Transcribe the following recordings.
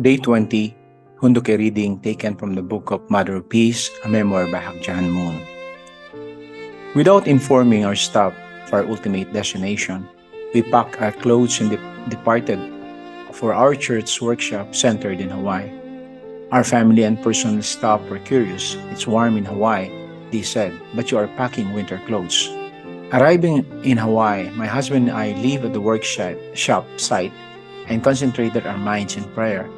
Day 20, Hunduke reading taken from the Book of Mother of Peace, a memoir by Hakjan Moon. Without informing our staff of our ultimate destination, we packed our clothes and departed for our church workshop centered in Hawaii. Our family and personal staff were curious. It's warm in Hawaii, they said, but you are packing winter clothes. Arriving in Hawaii, my husband and I leave at the workshop site and concentrated our minds in prayer.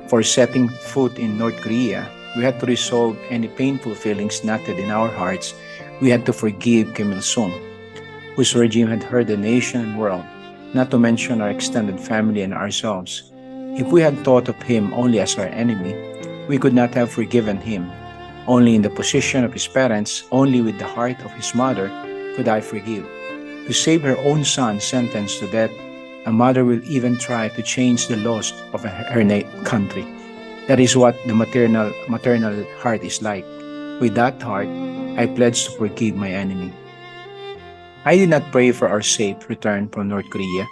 For setting foot in North Korea, we had to resolve any painful feelings knotted in our hearts. We had to forgive Kim Il-sung, whose regime had hurt the nation and world, not to mention our extended family and ourselves. If we had thought of him only as our enemy, we could not have forgiven him. Only in the position of his parents, only with the heart of his mother, could I forgive. To save her own son sentenced to death, a mother will even try to change the laws of her country. That is what the maternal heart is like. With that heart, I pledged to forgive my enemy. I did not pray for our safe return from North Korea.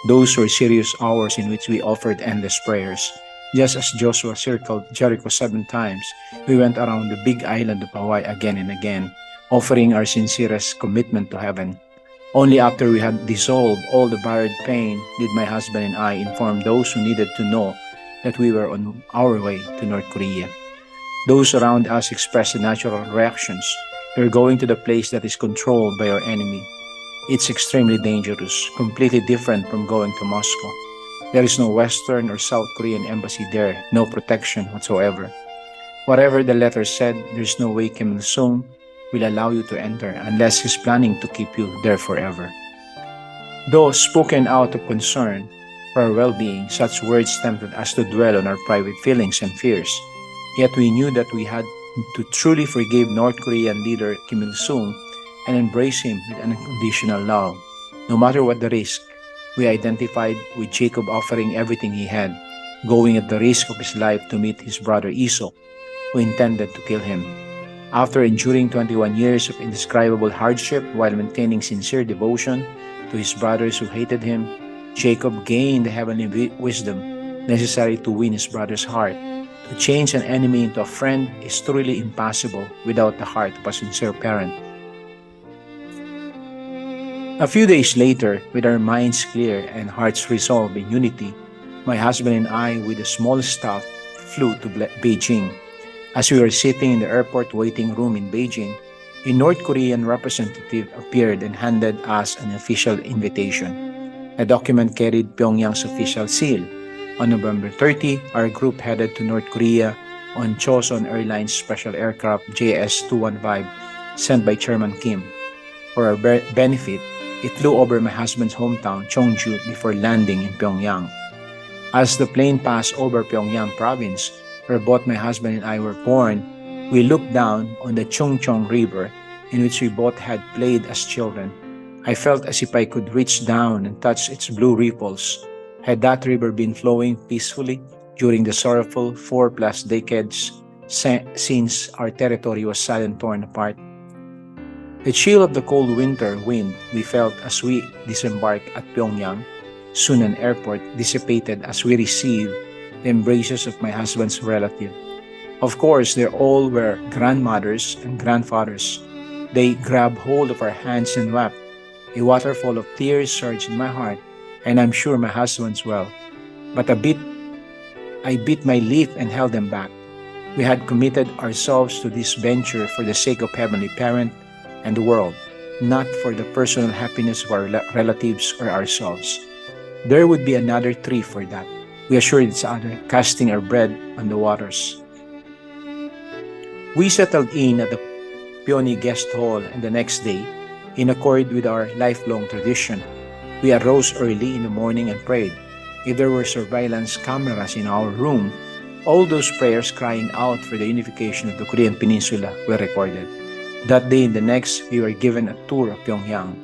Those were serious hours in which we offered endless prayers. Just as Joshua circled Jericho 7 times, we went around the big island of Hawaii again and again, offering our sincerest commitment to heaven. Only after we had dissolved all the buried pain did my husband and I inform those who needed to know that we were on our way to North Korea. Those around us expressed natural reactions. We're going to the place that is controlled by our enemy. It's extremely dangerous, completely different from going to Moscow. There is no Western or South Korean embassy there, no protection whatsoever. Whatever the letter said, there's no way Kim Il-sung will allow you to enter unless he's planning to keep you there forever. Though spoken out of concern for our well-being, such words tempted us to dwell on our private feelings and fears. Yet we knew that we had to truly forgive North Korean leader Kim Il-sung and embrace him with unconditional love. No matter what the risk, we identified with Jacob offering everything he had, going at the risk of his life to meet his brother Esau, who intended to kill him. After enduring 21 years of indescribable hardship while maintaining sincere devotion to his brothers who hated him, Jacob gained the heavenly wisdom necessary to win his brother's heart. To change an enemy into a friend is truly impossible without the heart of a sincere parent. A few days later, with our minds clear and hearts resolved in unity, my husband and I, with a small staff, flew to Beijing. As we were sitting in the airport waiting room in Beijing, a North Korean representative appeared and handed us an official invitation. The document carried Pyongyang's official seal. On November 30, our group headed to North Korea on Chosun Airlines special aircraft JS-215 sent by Chairman Kim. For our benefit, it flew over my husband's hometown, Cheongju, before landing in Pyongyang. As the plane passed over Pyongyang province, where both my husband and I were born, we looked down on the Chungcheong River, in which we both had played as children. I felt as if I could reach down and touch its blue ripples. Had that river been flowing peacefully during the sorrowful 4+ decades since our territory was suddenly torn apart? The chill of the cold winter wind we felt as we disembarked at Pyongyang, Sunan Airport, dissipated as we received the embraces of my husband's relative. Of course, they all were grandmothers and grandfathers. They grabbed hold of our hands and wept. A waterfall of tears surged in my heart, and I'm sure my husband's well. But I bit my lip and held them back. We had committed ourselves to this venture for the sake of Heavenly Parent and the world, not for the personal happiness of our relatives or ourselves. There would be another tree for that. We assured each other, casting our bread on the waters. We settled in at the Peony Guest Hall, and the next day, in accord with our lifelong tradition, we arose early in the morning and prayed. If there were surveillance cameras in our room, all those prayers crying out for the unification of the Korean Peninsula were recorded. That day and the next, we were given a tour of Pyongyang.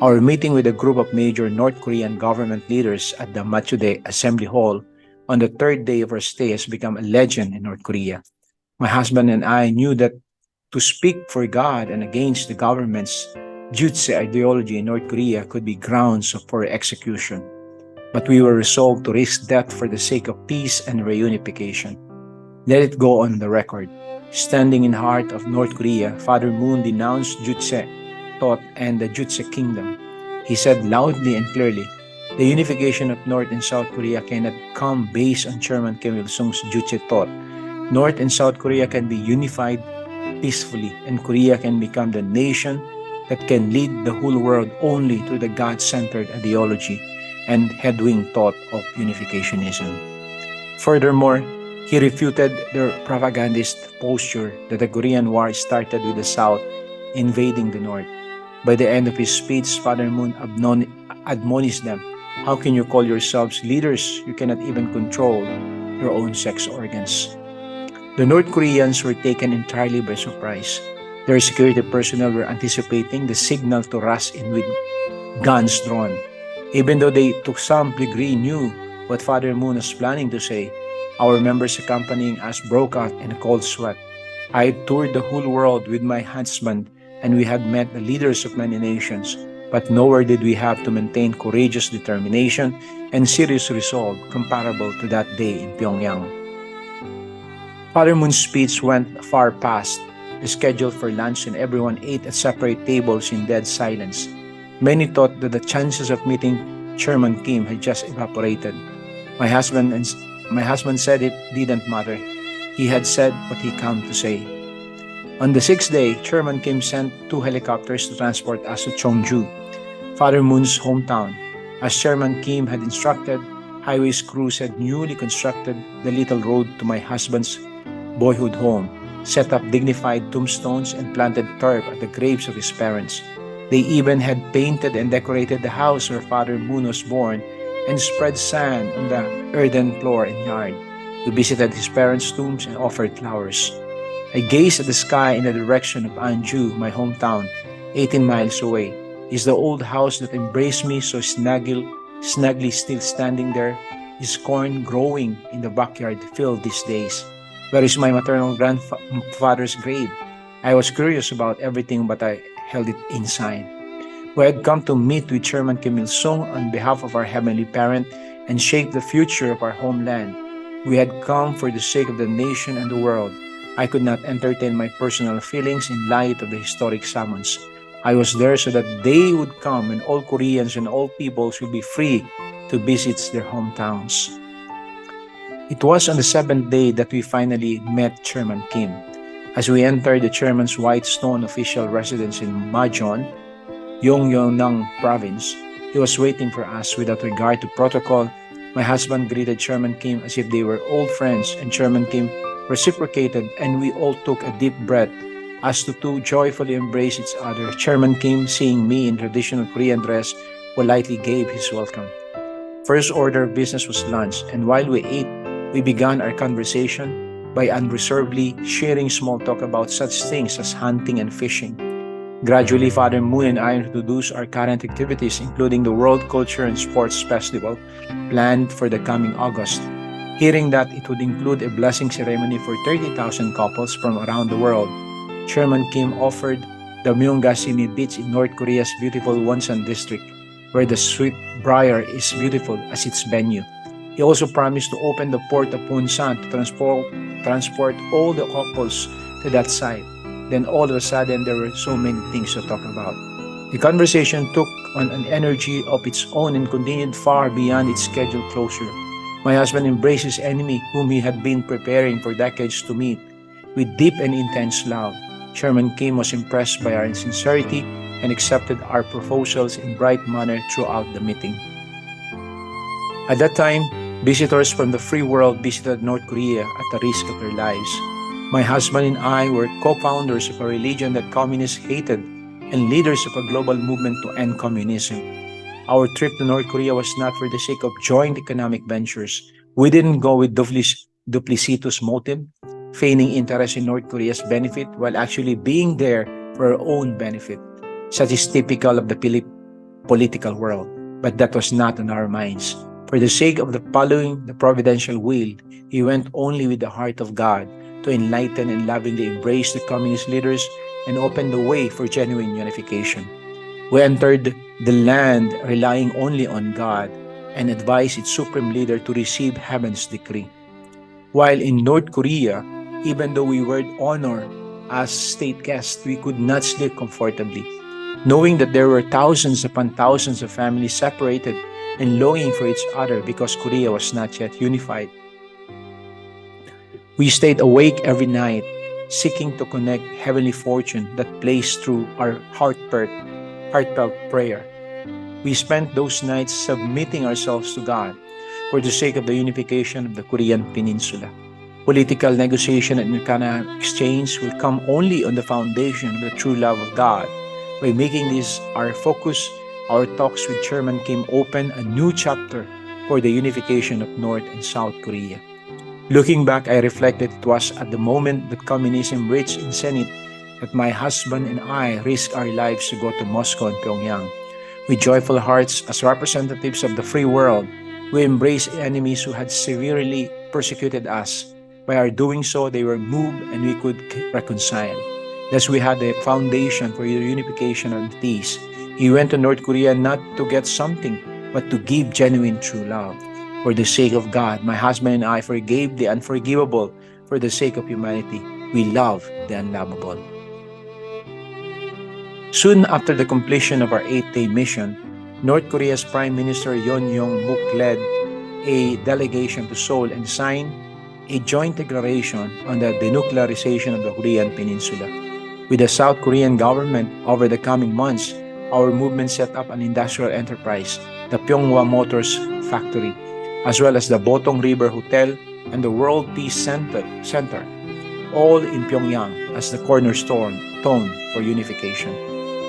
Our meeting with a group of major North Korean government leaders at the Machudae Assembly Hall on the 3rd day of our stay has become a legend in North Korea. My husband and I knew that to speak for God and against the government's Jutse ideology in North Korea could be grounds for execution. but we were resolved to risk death for the sake of peace and reunification. Let it go on the record. Standing in the heart of North Korea, Father Moon denounced Jutse thought and the Jutse kingdom. He said loudly and clearly, the unification of North and South Korea cannot come based on Chairman Kim Il-sung's Jutse thought. North and South Korea can be unified peacefully, and Korea can become the nation that can lead the whole world only through the God-centered ideology and headwing thought of unificationism. Furthermore, he refuted their propagandist posture that the Korean War started with the South invading the North. By the end of his speech, Father Moon admonished them, how can you call yourselves leaders? You cannot even control your own sex organs. The North Koreans were taken entirely by surprise. Their security personnel were anticipating the signal to rush in with guns drawn. Even though they to some degree knew what Father Moon was planning to say, our members accompanying us broke out in a cold sweat. I had toured the whole world with my husband, and we had met the leaders of many nations, but nowhere did we have to maintain courageous determination and serious resolve comparable to that day in Pyongyang. Father Moon's speech went far past the schedule for lunch, and everyone ate at separate tables in dead silence. Many thought that the chances of meeting Chairman Kim had just evaporated. My husband said it didn't matter. He had said what he came to say. On the sixth day, Chairman Kim sent 2 helicopters to transport us to Cheongju, Father Moon's hometown. As Chairman Kim had instructed, highways crews had newly constructed the little road to my husband's boyhood home, set up dignified tombstones, and planted turf at the graves of his parents. They even had painted and decorated the house where Father Moon was born and spread sand on the earthen floor and yard. We visited his parents' tombs and offered flowers. I gazed at the sky in the direction of Anju, my hometown, 18 miles away. Is the old house that embraced me so snugly still standing there? Is corn growing in the backyard filled these days? Where is my maternal grandfather's grave? I was curious about everything, but I held it inside. We had come to meet with Chairman Kim Il-sung on behalf of our Heavenly Parent and shape the future of our homeland. We had come for the sake of the nation and the world. I could not entertain my personal feelings in light of the historic summons. I was there so that they would come and all Koreans and all peoples would be free to visit their hometowns. It was on the 7th day that we finally met Chairman Kim. As we entered the chairman's white stone official residence in Majon, Yongnam province, he was waiting for us without regard to protocol. My husband greeted Chairman Kim as if they were old friends, and Chairman Kim reciprocated, and we all took a deep breath as the two joyfully embraced each other. Chairman Kim, seeing me in traditional Korean dress, politely gave his welcome. First order of business was lunch, and while we ate, we began our conversation by unreservedly sharing small talk about such things as hunting and fishing. Gradually, Father Moon and I introduced our current activities, including the World Culture and Sports Festival planned for the coming August. Hearing that it would include a blessing ceremony for 30,000 couples from around the world, Chairman Kim offered the Myeonggasimi Beach in North Korea's beautiful Wonsan district, where the Sweet Briar is beautiful as its venue. He also promised to open the port of Wonsan to transport all the couples to that site. Then all of a sudden, there were so many things to talk about. The conversation took on an energy of its own and continued far beyond its scheduled closure. My husband embraced his enemy, whom he had been preparing for decades to meet, with deep and intense love. Chairman Kim was impressed by our sincerity and accepted our proposals in bright manner throughout the meeting. At that time, visitors from the free world visited North Korea at the risk of their lives. My husband and I were co-founders of a religion that communists hated and leaders of a global movement to end communism. Our trip to North Korea was not for the sake of joint economic ventures. We didn't go with duplicitous motive, feigning interest in North Korea's benefit while actually being there for our own benefit. Such is typical of the political world, but that was not on our minds. For the sake of following the providential will, he went only with the heart of God to enlighten and lovingly embrace the communist leaders and open the way for genuine unification. We entered the land relying only on God, and advised its supreme leader to receive heaven's decree. While in North Korea, even though we were honored as state guests, we could not sleep comfortably, knowing that there were thousands upon thousands of families separated and longing for each other because Korea was not yet unified. We stayed awake every night, seeking to connect heavenly fortune that plays through our heartfelt prayer. We spent those nights submitting ourselves to God for the sake of the unification of the Korean Peninsula. Political negotiation and economic exchange will come only on the foundation of the true love of God. By making this our focus, our talks with Chairman Kim open a new chapter for the unification of North and South Korea. Looking back, I reflected it was at the moment that communism reached its zenith that my husband and I risked our lives to go to Moscow and Pyongyang. With joyful hearts, as representatives of the free world, we embraced enemies who had severely persecuted us. By our doing so, they were moved and we could reconcile. Thus, we had the foundation for the unification and peace. He went to North Korea not to get something, but to give genuine true love. For the sake of God, my husband and I forgave the unforgivable. For the sake of humanity, we love the unlovable. Soon after the completion of our 8-day mission, North Korea's Prime Minister Yoon Young-mook led a delegation to Seoul and signed a joint declaration on the denuclearization of the Korean Peninsula. With the South Korean government, over the coming months, our movement set up an industrial enterprise, the Pyeonghwa Motors Factory, as well as the Botong River Hotel and the World Peace Center, all in Pyongyang as the cornerstone for unification.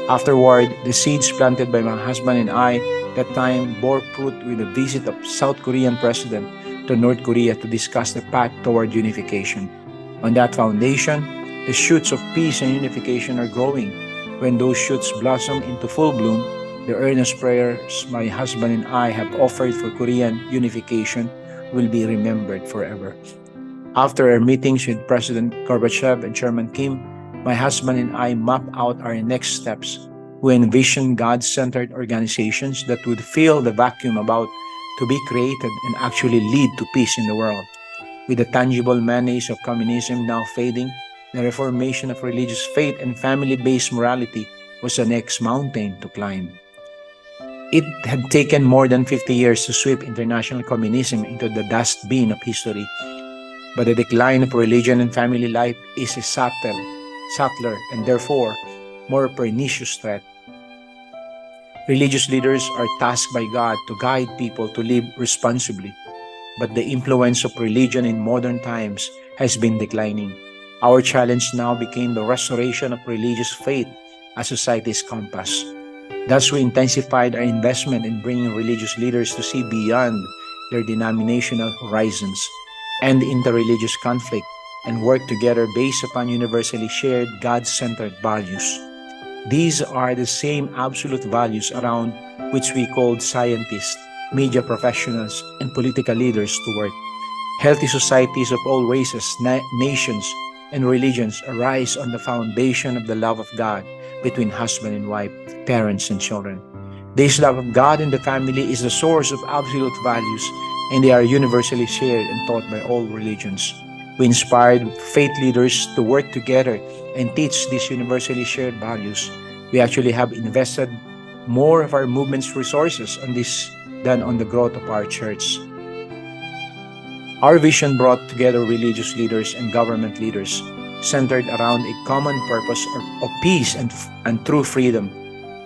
Afterward, the seeds planted by my husband and I that time bore fruit with the visit of South Korean President to North Korea to discuss the path toward unification. On that foundation, the shoots of peace and unification are growing. When those shoots blossom into full bloom, the earnest prayers my husband and I have offered for Korean unification will be remembered forever. After our meetings with President Gorbachev and Chairman Kim, my husband and I mapped out our next steps. We envisioned God-centered organizations that would fill the vacuum about to be created and actually lead to peace in the world. With the tangible menace of communism now fading, the reformation of religious faith and family-based morality was the next mountain to climb. It had taken more than 50 years to sweep international communism into the dustbin of history, but the decline of religion and family life is a subtler and therefore more pernicious threat. Religious leaders are tasked by God to guide people to live responsibly, but the influence of religion in modern times has been declining. Our challenge now became the restoration of religious faith as society's compass. Thus, we intensified our investment in bringing religious leaders to see beyond their denominational horizons and interreligious conflict and work together based upon universally shared God-centered values. These are the same absolute values around which we called scientists, media professionals, and political leaders to work. Healthy societies of all races, nations, and religions arise on the foundation of the love of God between husband and wife, parents and children. This love of God in the family is the source of absolute values, and they are universally shared and taught by all religions. We inspired faith leaders to work together and teach these universally shared values. We actually have invested more of our movement's resources on this than on the growth of our church. Our vision brought together religious leaders and government leaders, centered around a common purpose of peace and true freedom.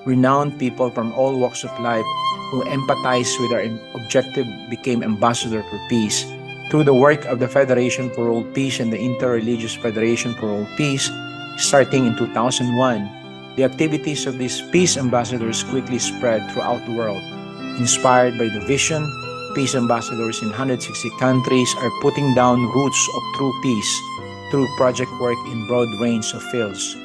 Renowned people from all walks of life who empathized with our objective became ambassadors for peace. Through the work of the Federation for World Peace and the Interreligious Federation for World Peace, starting in 2001, the activities of these peace ambassadors quickly spread throughout the world. Inspired by the vision, peace ambassadors in 160 countries are putting down roots of true peace through project work in broad range of fields.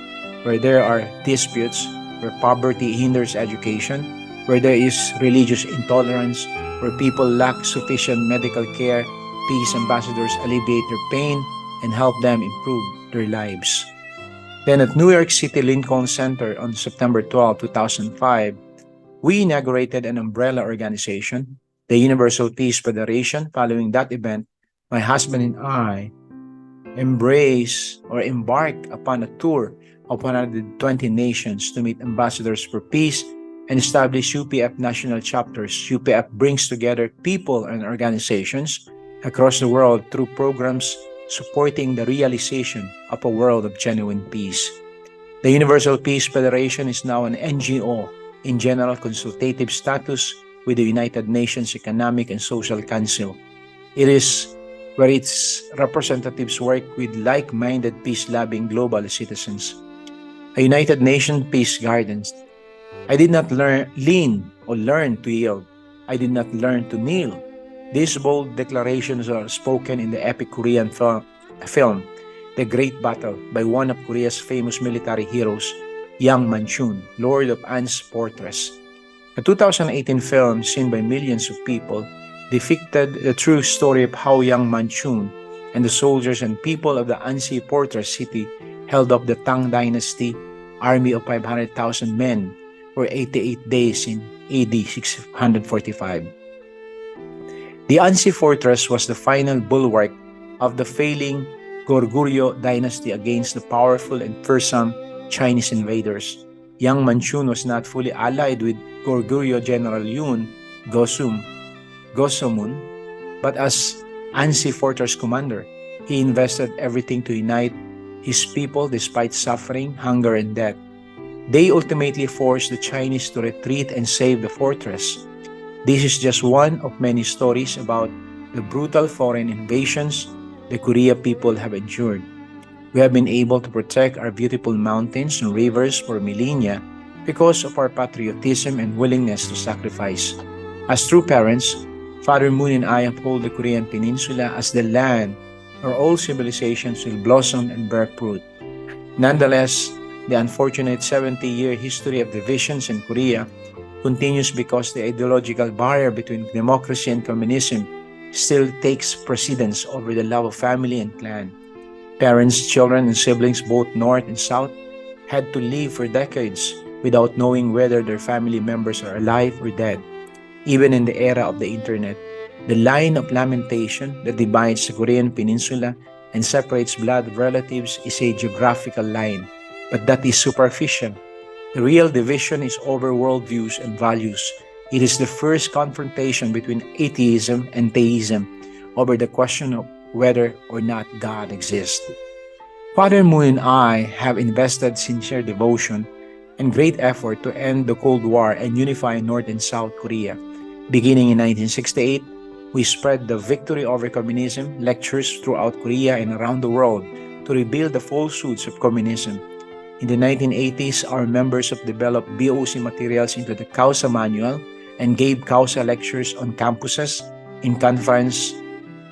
Where there are disputes, where poverty hinders education, where there is religious intolerance, where people lack sufficient medical care, peace ambassadors alleviate their pain and help them improve their lives. Then at New York City Lincoln Center on September 12, 2005, we inaugurated an umbrella organization, The Universal Peace Federation. Following that event, my husband and I embarked upon a tour of 120 nations to meet ambassadors for peace and establish UPF national chapters. UPF brings together people and organizations across the world through programs supporting the realization of a world of genuine peace. The Universal Peace Federation is now an NGO in general consultative status with the United Nations Economic and Social Council. It is where its representatives work with like-minded peace-loving global citizens. A United Nations Peace Gardens. I did not learn to yield. I did not learn to kneel. These bold declarations are spoken in the epic Korean film, The Great Battle, by one of Korea's famous military heroes, Yang Manchun, Lord of An's Fortress. The 2018 film, seen by millions of people, depicted the true story of how Yang Manchun and the soldiers and people of the Ansi Fortress city held up the Tang Dynasty army of 500,000 men for 88 days in AD 645. The Ansi Fortress was the final bulwark of the failing Goryeo dynasty against the powerful and fearsome Chinese invaders. Yang Manchun was not fully allied with Goryeo General Yun Gosomun, but as Ansi Fortress commander, he invested everything to unite his people despite suffering, hunger, and death. They ultimately forced the Chinese to retreat and save the fortress. This is just one of many stories about the brutal foreign invasions the Korea people have endured. We have been able to protect our beautiful mountains and rivers for millennia because of our patriotism and willingness to sacrifice. As true parents, Father Moon and I uphold the Korean Peninsula as the land where all civilizations will blossom and bear fruit. Nonetheless, the unfortunate 70-year history of divisions in Korea continues because the ideological barrier between democracy and communism still takes precedence over the love of family and clan. Parents, children, and siblings, both North and South, had to live for decades without knowing whether their family members are alive or dead. Even in the era of the internet, the line of lamentation that divides the Korean Peninsula and separates blood relatives is a geographical line, but that is superficial. The real division is over worldviews and values. It is the first confrontation between atheism and theism over the question of whether or not God exists. Father Moon and I have invested sincere devotion and great effort to end the Cold War and unify North and South Korea. Beginning in 1968, we spread the victory over communism lectures throughout Korea and around the world to rebuild the falsehoods of communism. In the 1980s, our members have developed BOC materials into the Causa Manual and gave Causa lectures on campuses, in conference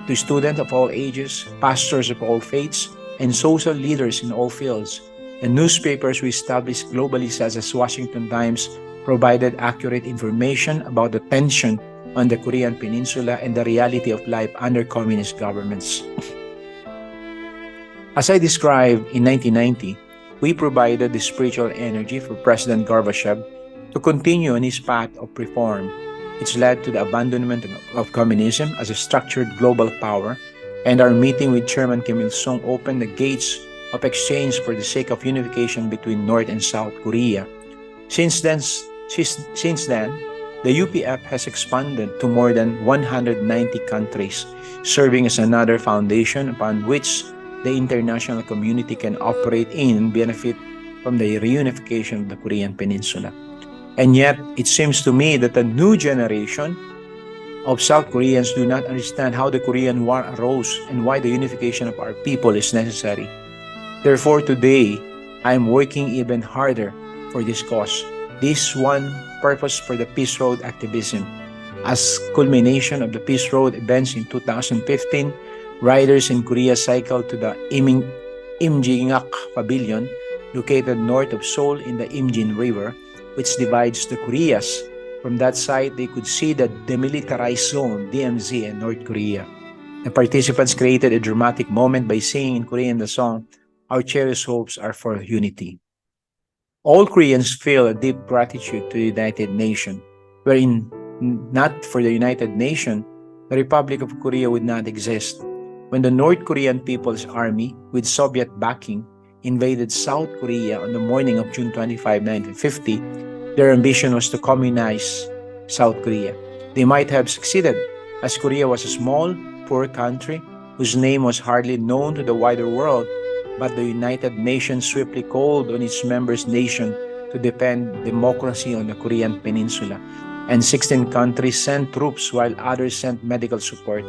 to students of all ages, pastors of all faiths, and social leaders in all fields. The newspapers we established globally, such as Washington Times, provided accurate information about the tension on the Korean Peninsula and the reality of life under communist governments. As I described in 1990, we provided the spiritual energy for President Gorbachev to continue on his path of reform. It's led to the abandonment of communism as a structured global power, and our meeting with Chairman Kim Il-sung opened the gates of exchange for the sake of unification between North and South Korea. Since then, the UPF has expanded to more than 190 countries, serving as another foundation upon which the international community can operate in and benefit from the reunification of the Korean Peninsula. And yet, it seems to me that the new generation of South Koreans do not understand how the Korean War arose and why the unification of our people is necessary. Therefore, today, I am working even harder for this cause. This one purpose for the Peace Road activism. As culmination of the Peace Road events in 2015, riders in Korea cycled to the Imjingak Pavilion, located north of Seoul in the Imjin River, which divides the Koreas. From that site, they could see the demilitarized zone, DMZ, in North Korea. The participants created a dramatic moment by singing in Korean the song, "Our cherished hopes are for unity." All Koreans feel a deep gratitude to the United Nations, wherein not for the United Nations, the Republic of Korea would not exist. When the North Korean People's Army, with Soviet backing, invaded South Korea on the morning of June 25, 1950, their ambition was to communize South Korea. They might have succeeded, as Korea was a small, poor country whose name was hardly known to the wider world, but the United Nations swiftly called on its members' nation to defend democracy on the Korean Peninsula, and 16 countries sent troops while others sent medical support.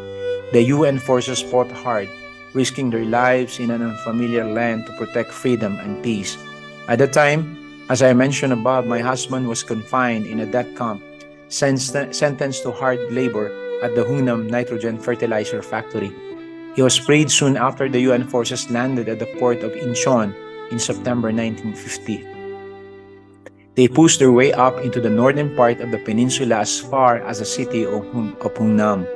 The UN forces fought hard, risking their lives in an unfamiliar land to protect freedom and peace. At the time, as I mentioned above, my husband was confined in a death camp, sentenced to hard labor at the Hungnam nitrogen fertilizer factory. He was freed soon after the UN forces landed at the port of Incheon in September 1950. They pushed their way up into the northern part of the peninsula as far as the city of Hungnam.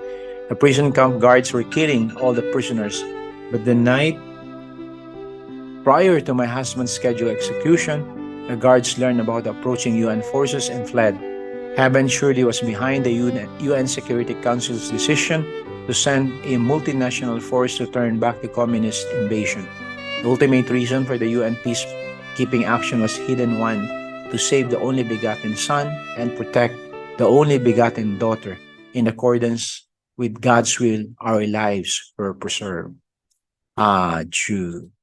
The prison camp guards were killing all the prisoners, but the night prior to my husband's scheduled execution, the guards learned about the approaching UN forces and fled. Heaven surely was behind the UN Security Council's decision to send a multinational force to turn back the communist invasion. The ultimate reason for the UN peacekeeping action was hidden one: to save the only begotten son and protect the only begotten daughter. In accordance with God's will, our lives were preserved. Adieu.